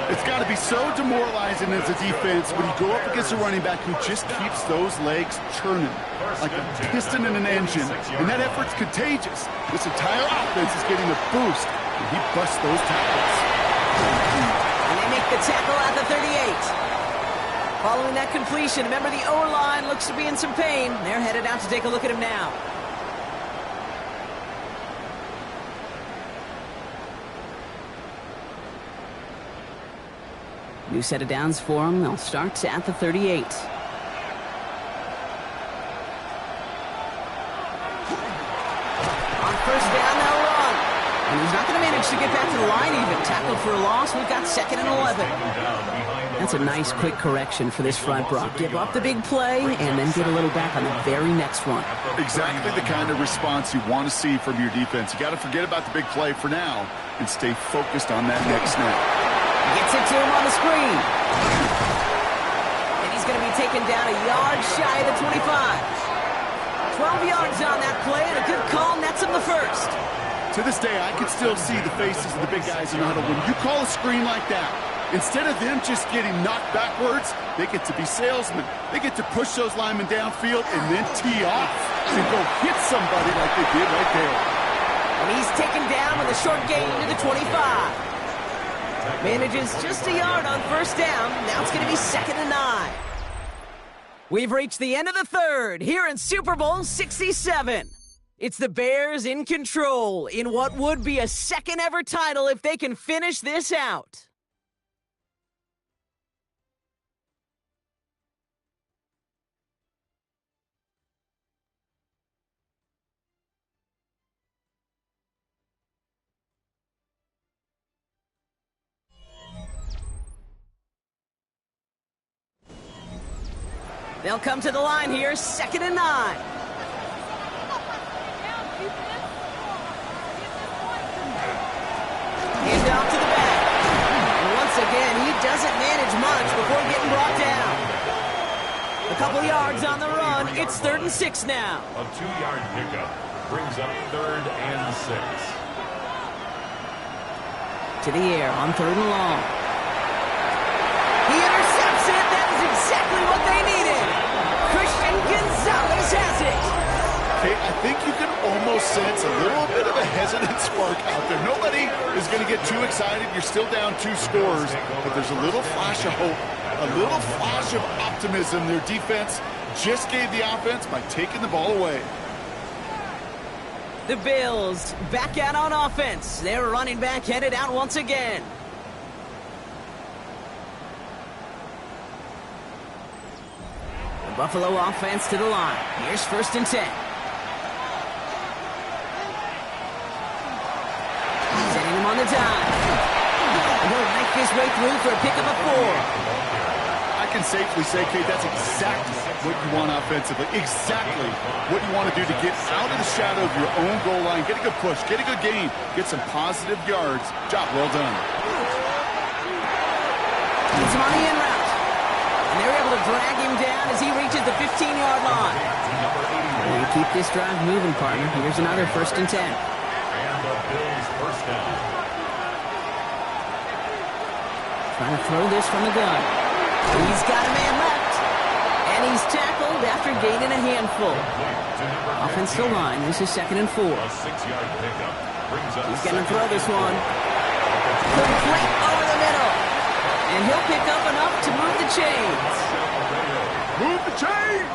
Speaker 2: It's got to be so demoralizing as a defense when you go up against a running back who just keeps those legs churning like a piston in an engine, and that effort's contagious. This entire offense is getting a boost, and he busts those tackles.
Speaker 1: And they make the tackle at the 38. Following that completion, remember the O-line looks to be in some pain. They're headed out to take a look at him now. New set of downs for him. They'll start at the 38. On 1st down, they'll run. And he's not going to manage to get back to the line even. Tackled for a loss. We've got 2nd and 11. That's a nice quick correction for this front, Brock. Give up the big play and then get a little back on the very next one.
Speaker 2: Exactly the kind of response you want to see from your defense. You got to forget about the big play for now and stay focused on that next snap.
Speaker 1: Gets it to him on the screen. And he's going to be taken down a yard shy of the 25. 12 yards on that play, and a good call nets him the 1st.
Speaker 2: To this day, I can still see the faces of the big guys in the huddle. When you call a screen like that, instead of them just getting knocked backwards, they get to be salesmen. They get to push those linemen downfield and then tee off and go hit somebody like they did right there.
Speaker 1: And he's taken down with a short gain to the 25. Manages just a yard on 1st down. Now it's going to be 2nd and 9. We've reached the end of the 3rd here in Super Bowl 67. It's the Bears in control in what would be a 2nd ever title if they can finish this out. They'll come to the line here, 2nd and 9. Hand off to the back. And once again, he doesn't manage much before getting brought down. A couple yards on the run. It's 3rd and 6 now.
Speaker 3: A 2-yard pickup brings up 3rd and 6.
Speaker 1: To the air on 3rd and long. He intercepts it. That is exactly what they needed. Christian Gonzalez has it.
Speaker 2: Okay, I think you can almost sense a little bit of a hesitant spark out there. Nobody is going to get too excited. You're still down 2 scores, but there's a little flash of hope, a little flash of optimism. Their defense just gave the offense by taking the ball away.
Speaker 1: The Bills back out on offense. Their running back headed out once again. The Buffalo offense to the line. Here's 1st and 10. dive. And he'll knife his way through for a pickup of 4.
Speaker 2: I can safely say, Kate, that's exactly what you want offensively. Exactly what you want to do to get out of the shadow of your own goal line, get a good push, get a good gain, get some positive yards. Job well done.
Speaker 1: It's him on the in route. And they're able to drag him down as he reaches the 15-yard line. And you keep this drive moving, partner. Here's another 1st and 10.
Speaker 3: And the Bills first down.
Speaker 1: Trying to throw this from the gun. He's got a man left. And he's tackled after gaining a handful. Offensive line. This is 2nd and 4.
Speaker 3: A 6-yard pickup brings up.
Speaker 1: He's going to throw this one. Complete over the middle. And he'll pick up enough to move the chains.
Speaker 2: Move the chains!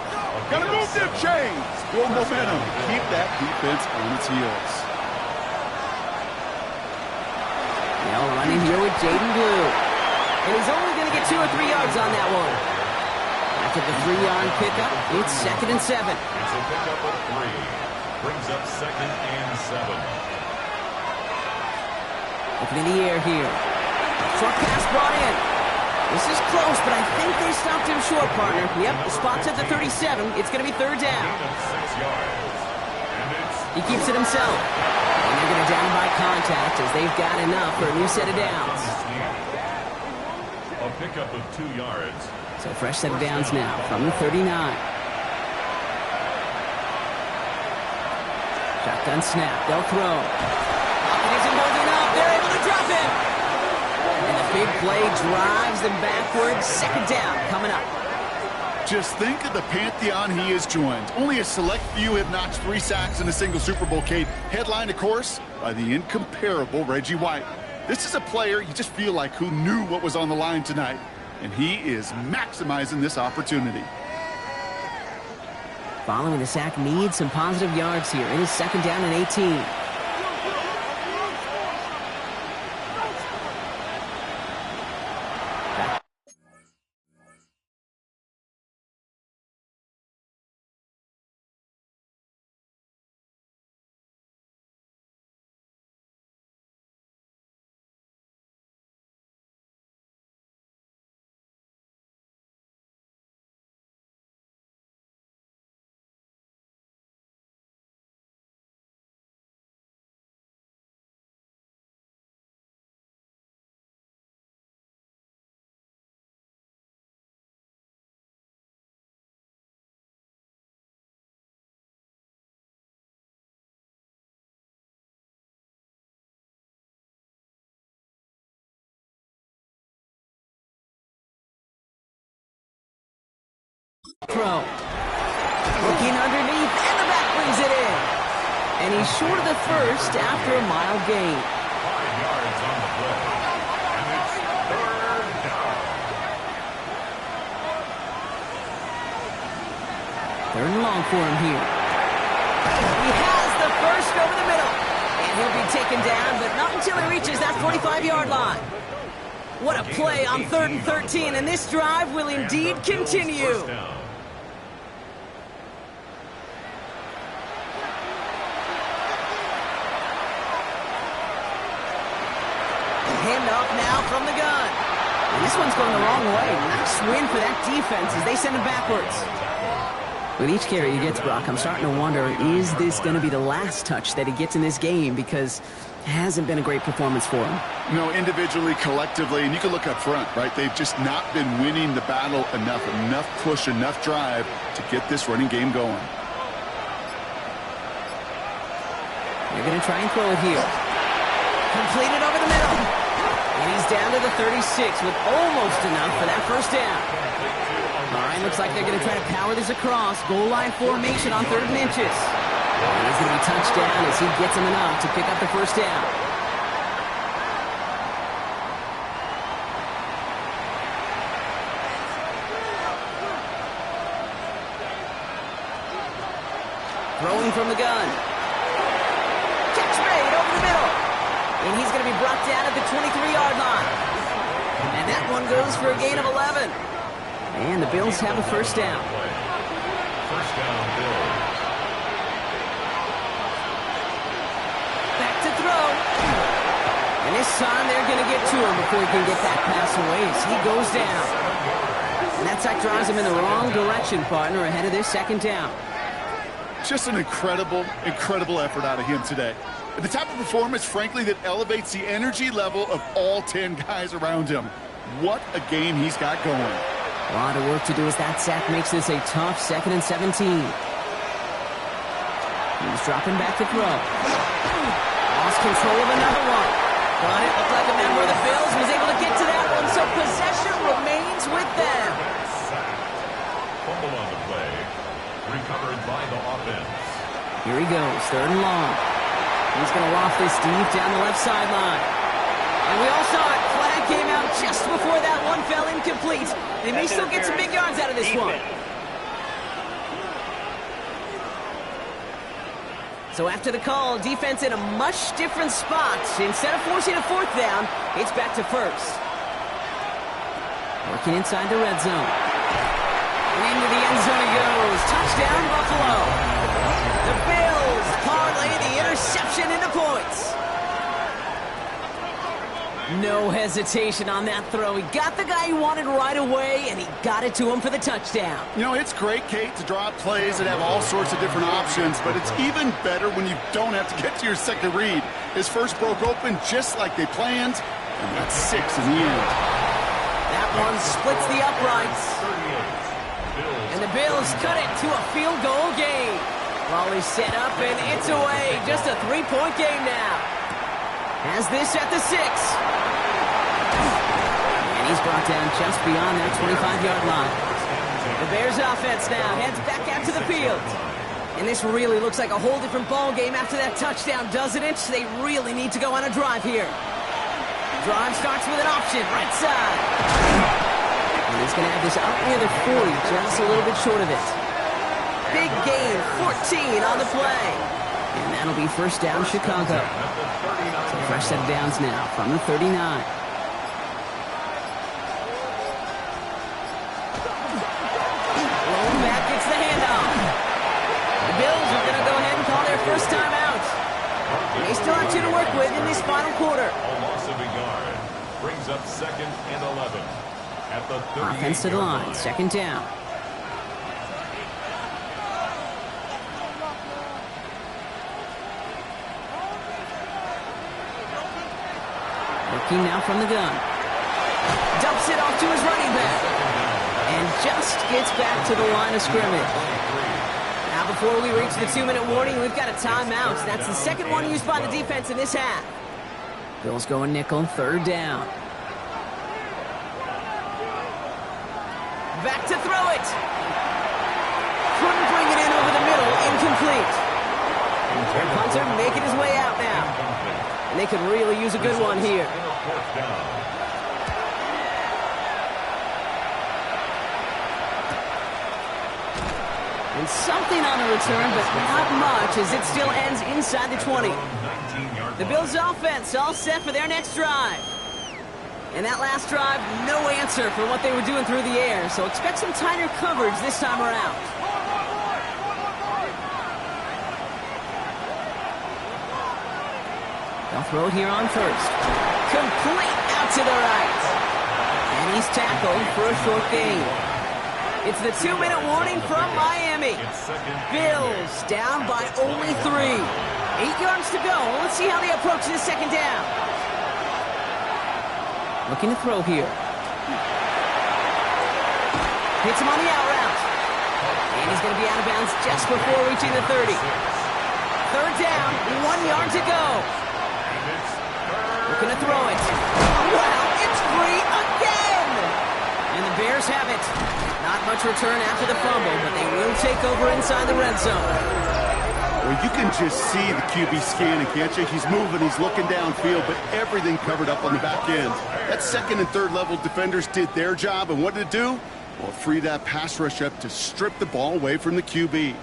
Speaker 2: Gotta move them chains! Build momentum. Keep that defense on its heels.
Speaker 1: Now running here with Jaden Blue. And he's only going to get 2 or 3 yards on that one. After the 3-yard pickup, it's 2nd and 7.
Speaker 3: It's a pickup of 3. Brings up 2nd and 7.
Speaker 1: Up in the air here. Short pass brought in. This is close, but I think they stopped him short, partner. Yep, the spot's at the 37. It's going to be 3rd down.
Speaker 3: Gain of 6 yards. And it's
Speaker 1: He keeps it himself. And they're going to down by contact as they've got enough for a new set of downs.
Speaker 3: a pickup of 2 yards.
Speaker 1: So fresh set of downs now from the 39. Shotgun snap. They'll throw. Hopkins isn't holding up. They're able to drop him. And the big play drives them backwards. 2nd down coming up.
Speaker 2: Just think of the pantheon he has joined. Only a select few have notched 3 sacks in a single Super Bowl, Kate. Headlined, of course, by the incomparable Reggie White. This is a player you just feel like who knew what was on the line tonight. And he is maximizing this opportunity.
Speaker 1: Following the sack needs some positive yards here. It is 2nd down and 18. Pro. Looking underneath, and the back brings it in. And he's short of the first after a mile gain.
Speaker 3: 5 yards on the play. And it's 3rd down.
Speaker 1: 3rd and long for him here. He has the first over the middle. And he'll be taken down, but not until he reaches that 45-yard line. What a play on 3rd and 13, and this drive will indeed continue.
Speaker 3: First down.
Speaker 1: Handoff now from the gun. And this one's going the wrong way. Nice win for that defense as they send him backwards. With each carry he gets, Brock, I'm starting to wonder, is this going to be the last touch that he gets in this game? Because it hasn't been a great performance for him.
Speaker 2: No, individually, collectively, and you can look up front, right? They've just not been winning the battle enough push, enough drive to get this running game going.
Speaker 1: They're going to try and throw it here. Completed over the middle. And he's down to the 36 with almost enough for that 1st down. All right, looks like they're going to try to power this across. Goal line formation on 3rd and inches. And he's going to be touched down as he gets him enough to pick up the 1st down. Throwing from the gun. Catch made over the middle. And he's going to be brought down at the 23-yard line. And that one goes for a gain of 11. And the Bills have a 1st down.
Speaker 3: First down, Bills.
Speaker 1: Back to throw. And this time they're going to get to him before he can get that pass away as he goes down. And that sack drives him in the wrong direction, partner, ahead of this second down.
Speaker 2: Just an incredible, incredible effort out of him today. The type of performance, frankly, that elevates the energy level of all 10 guys around him. What a game he's got going.
Speaker 1: A lot of work to do as that sack makes this a tough 2nd and 17. He's dropping back to throw. Lost control of another one. But it looked like a member of the Bills was able to get to that one, so possession remains with them.
Speaker 3: Fumble on the play. Recovered by the offense.
Speaker 1: Here he goes, 3rd and long. He's going to loft this deep down the left sideline. And we all saw it. Flag came out just before that one fell incomplete. They may still get some big yards out of this one. So after the call, defense in a much different spot. Instead of forcing a 4th down, it's back to 1st. Working inside the red zone. Into the end zone he goes. Touchdown, Buffalo. The Bills parlay the interception into points. No hesitation on that throw. He got the guy he wanted right away, and he got it to him for the touchdown.
Speaker 2: You know, it's great, Kate, to draw up plays that have all sorts of different options, but it's even better when you don't have to get to your second read. His first broke open just like they planned, and that's 6 in the end.
Speaker 1: That one splits the uprights. And the Bills cut it to a field goal game. Ball is set up, and it's away. Just a 3-point game now. Has this at the 6. And he's brought down just beyond that 25-yard line. The Bears offense now heads back out to the field. And this really looks like a whole different ball game after that touchdown, doesn't it? They really need to go on a drive here. Drive starts with an option, right side. And he's going to have this up near the 40, just a little bit short of it. Big gain, 14 on the play. And that'll be 1st down, Chicago. So fresh set of downs now from the 39. Rolling back, gets the handoff. The Bills are going to go ahead and call their first time out. They still have 2 to work with in this final quarter.
Speaker 3: A loss of a yard. Brings up 2nd and 11. At the 38-yard
Speaker 1: Offense to the line, 2nd down. Working now from the gun. Dumps it off to his running back. And just gets back to the line of scrimmage. Now before we reach the 2-minute warning, we've got a timeout. That's the second one used by the defense in this half. Bills going nickel, 3rd down. Back to throw it. Couldn't bring it in over the middle. Incomplete. And punter making his way out now. And they could really use a good one here. And something on the return, but not much as it still ends inside the 20. The Bills offense all set for their next drive. And that last drive, no answer for what they were doing through the air. So expect some tighter coverage this time around. They'll throw it here on 1st. Complete out to the right. And he's tackled for a short gain. It's the 2-minute warning from Miami. Bills down by only 3. 8 yards to go. Let's see how they approach this second down. Looking to throw here. Hits him on the out route. And he's going to be out of bounds just before reaching the 30. 3rd down, 1 yard to go. Looking to throw it. Wow, it's free again! And the Bears have it. Not much return after the fumble, but they will take over inside the red zone.
Speaker 2: Well, you can just see the QB scanning, can't you? He's moving, he's looking downfield, but everything covered up on the back end. That 2nd and 3rd level defenders did their job, and what did it do? Well, free that pass rush up to strip the ball away from the QB.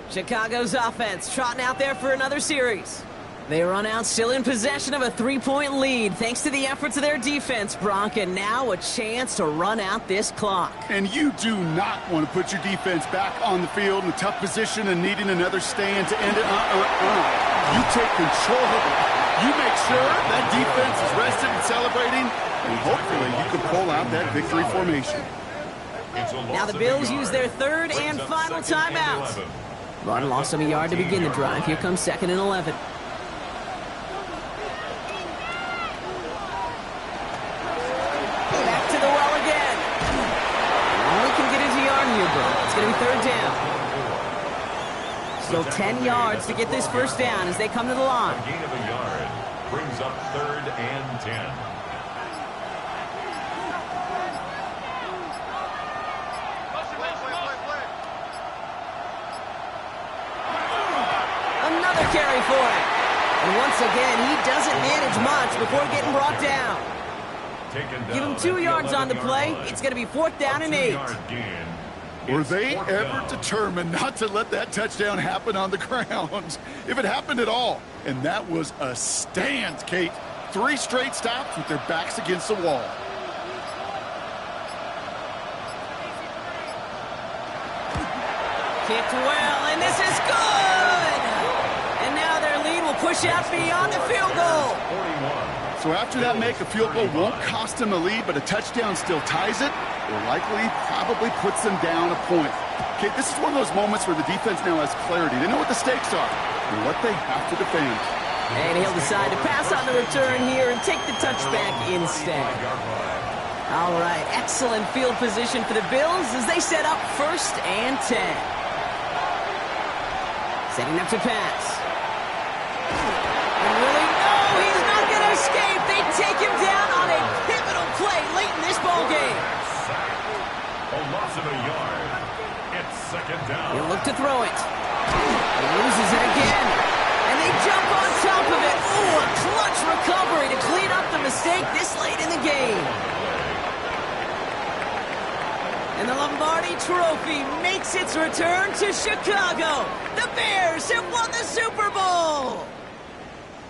Speaker 1: Chicago's offense trotting out there for another series. They run out still in possession of a 3-point lead thanks to the efforts of their defense, Brock, and now a chance to run out this clock.
Speaker 2: And you do not want to put your defense back on the field in a tough position and needing another stand to end it. You take control of it. You make sure that defense is rested and celebrating, and hopefully you can pull out that victory formation.
Speaker 1: Now the Bills use their third and final timeout. Run lost him a yard to begin the drive. Here comes 2nd and 11. Back to the well again. Only can get into yard here, bro. It's going to be 3rd down. Still 10 yards to get this first down as they come to the line.
Speaker 3: A gain of a yard brings up 3rd and 10.
Speaker 1: Another carry for him. And once again, he doesn't manage much before getting brought down. Give him 2 yards on the play. It's going to be 4th down and 8.
Speaker 2: Were they ever determined not to let that touchdown happen on the ground? If it happened at all. And that was a stand, Kate. 3 straight stops with their backs against the wall.
Speaker 1: Kicked well, and this is good! And now their lead will push out beyond the field goal.
Speaker 2: So after that make, a field goal won't cost them the lead, but a touchdown still ties it, or likely probably puts them down a point. Okay, this is one of those moments where the defense now has clarity. They know what the stakes are and what they have to defend.
Speaker 1: And he'll decide to pass on the return here and take the touchback instead. All right, excellent field position for the Bills as they set up 1st and 10. Setting up to pass. And really, no, he's not going to escape. They take him down on a pivotal play late in this ball game.
Speaker 3: A loss of a yard. It's 2nd down.
Speaker 1: He'll look to throw it. He loses it again. And they jump on top of it. Ooh, a clutch recovery to clean up the mistake this late in the game. And the Lombardi Trophy makes its return to Chicago. The Bears have won the Super Bowl.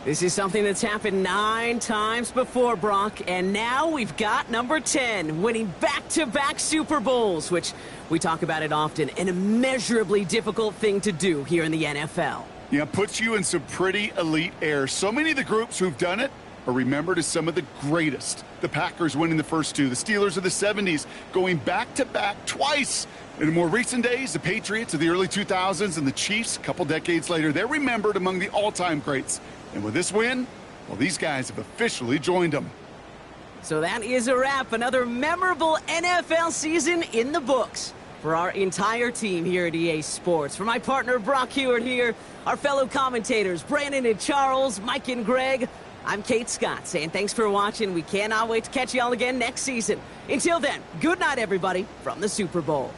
Speaker 1: This is something that's happened 9 times before, Brock, and now we've got number 10, winning back-to-back Super Bowls, which we talk about it often, an immeasurably difficult thing to do here in the NFL.
Speaker 2: Yeah, puts you in some pretty elite air. So many of the groups who've done it are remembered as some of the greatest. The Packers winning the first 2, the Steelers of the 70s going back-to-back twice. In more recent days, the Patriots of the early 2000s and the Chiefs a couple decades later, they're remembered among the all-time greats. And with this win, well, these guys have officially joined them.
Speaker 1: So that is a wrap. Another memorable NFL season in the books for our entire team here at EA Sports. For my partner, Brock Huard here, our fellow commentators, Brandon and Charles, Mike and Greg, I'm Kate Scott saying thanks for watching. We cannot wait to catch y'all again next season. Until then, good night, everybody, from the Super Bowl.